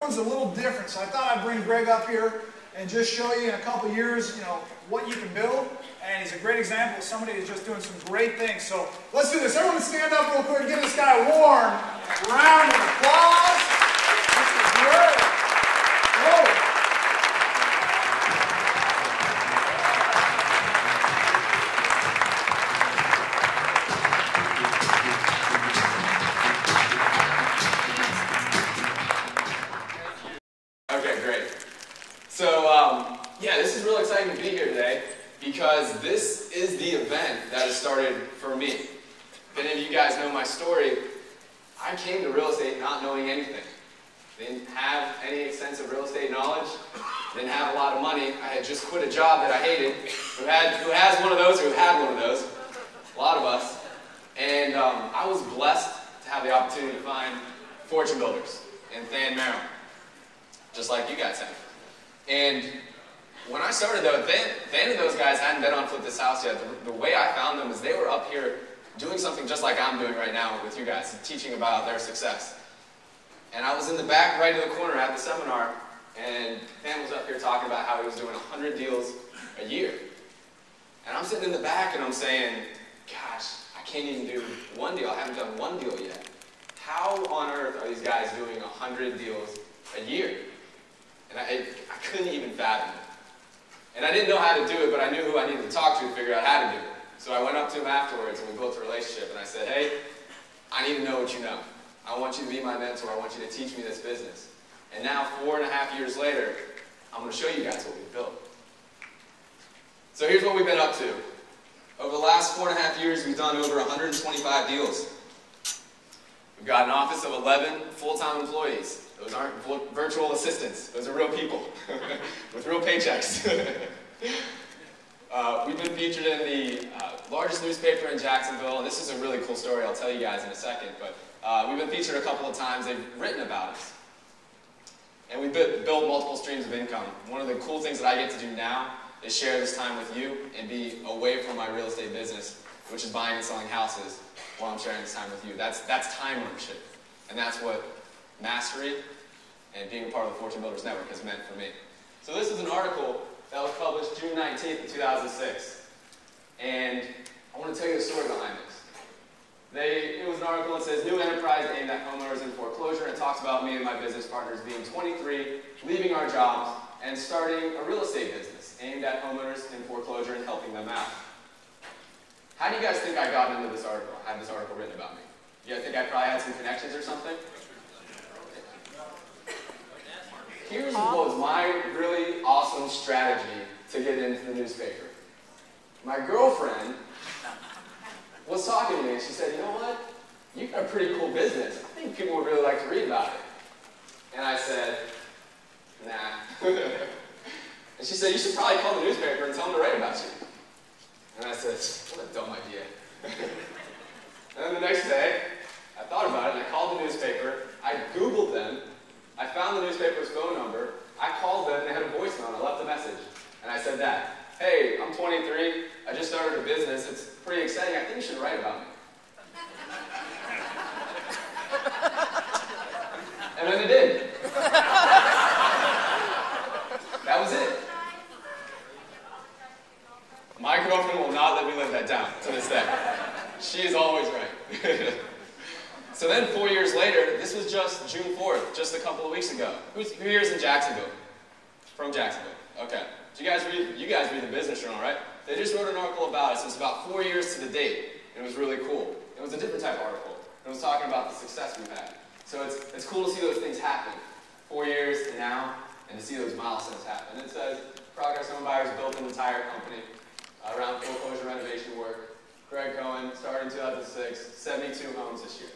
It's a little different, so I thought I'd bring Greg up here and just show you in a couple years, what you can build. And he's a great example of somebody who's just doing some great things. So let's do this. Everyone stand up real quick and give this guy a warm round of applause. Mr. Gregg. Whoa. Okay, great. So, yeah, this is real exciting to be here today because this is the event that has started for me. If any of you guys know my story, I came to real estate not knowing anything. Didn't have any extensive real estate knowledge, didn't have a lot of money. I had just quit a job that I hated. Who has one of those, who had one of those? A lot of us. And I was blessed to have the opportunity to find fortune builders in Than, Maryland. Just like you guys have. And when I started though, Than and those guys hadn't been on Flip This House yet. The way I found them is they were up here doing something just like I'm doing right now with you guys, teaching about their success. And I was in the back right in the corner at the seminar, and Than was up here talking about how he was doing 100 deals a year. And I'm sitting in the back and I'm saying, gosh, I can't even do one deal. I haven't done one deal yet. How on earth are these guys doing 100 deals a year? And I couldn't even fathom it. And I didn't know how to do it, but I knew who I needed to talk to figure out how to do it. So I went up to him afterwards and we built a relationship and I said, hey, I need to know what you know. I want you to be my mentor. I want you to teach me this business. And now, 4.5 years later, I'm going to show you guys what we've built. So here's what we've been up to. Over the last 4.5 years, we've done over 125 deals. We've got an office of 11 full-time employees. Those aren't virtual assistants. Those are real people with real paychecks. We've been featured in the largest newspaper in Jacksonville, and this is a really cool story I'll tell you guys in a second, but we've been featured a couple of times. They've written about us. And we've built multiple streams of income. One of the cool things that I get to do now is share this time with you and be away from my real estate business, which is buying and selling houses, while I'm sharing this time with you. That's time ownership. And that's what mastery and being a part of the Fortune Builders Network has meant for me. So this is an article that was published June 19th of 2006. And I want to tell you the story behind this. It was an article that says, new enterprise aimed at homeowners in foreclosure, and it talks about me and my business partners being 23, leaving our jobs, and starting a real estate business aimed at homeowners in foreclosure and helping them out. How do you guys think I got into this article, had this article written about me? You guys think I probably had some connections or something? Here's what was my really awesome strategy to get into the newspaper. My girlfriend was talking to me and she said, you know what? You've got a pretty cool business. I think people would really like to read about it. And I said, nah. And she said, you should probably call the newspaper and tell them to write about you. And I said, what a dumb idea. And then the next day, I thought about it and I called the newspaper. I Googled them. I found the newspaper's phone number. I called them and they had a voicemail and I left a message. And I said that. Hey, I'm 23. I just started a business. It's pretty exciting. I think you should write about me. And then they did. That was it. My girlfriend will not let me live that down to this day. She is always right. So then 4 years later, this was just June 4th, just a couple of weeks ago. Who here is in Jacksonville? From Jacksonville. Okay. You guys read the Business Journal, right? They just wrote an article about us. It was about 4 years to the date, and it was really cool. It was a different type of article. It was talking about the success we've had. So it's cool to see those things happen. 4 years to now, and to see those milestones happen. It says, Progress Home Buyers built an entire company around foreclosure renovation work. Gregg Cohen started in 2006, 72 homes this year.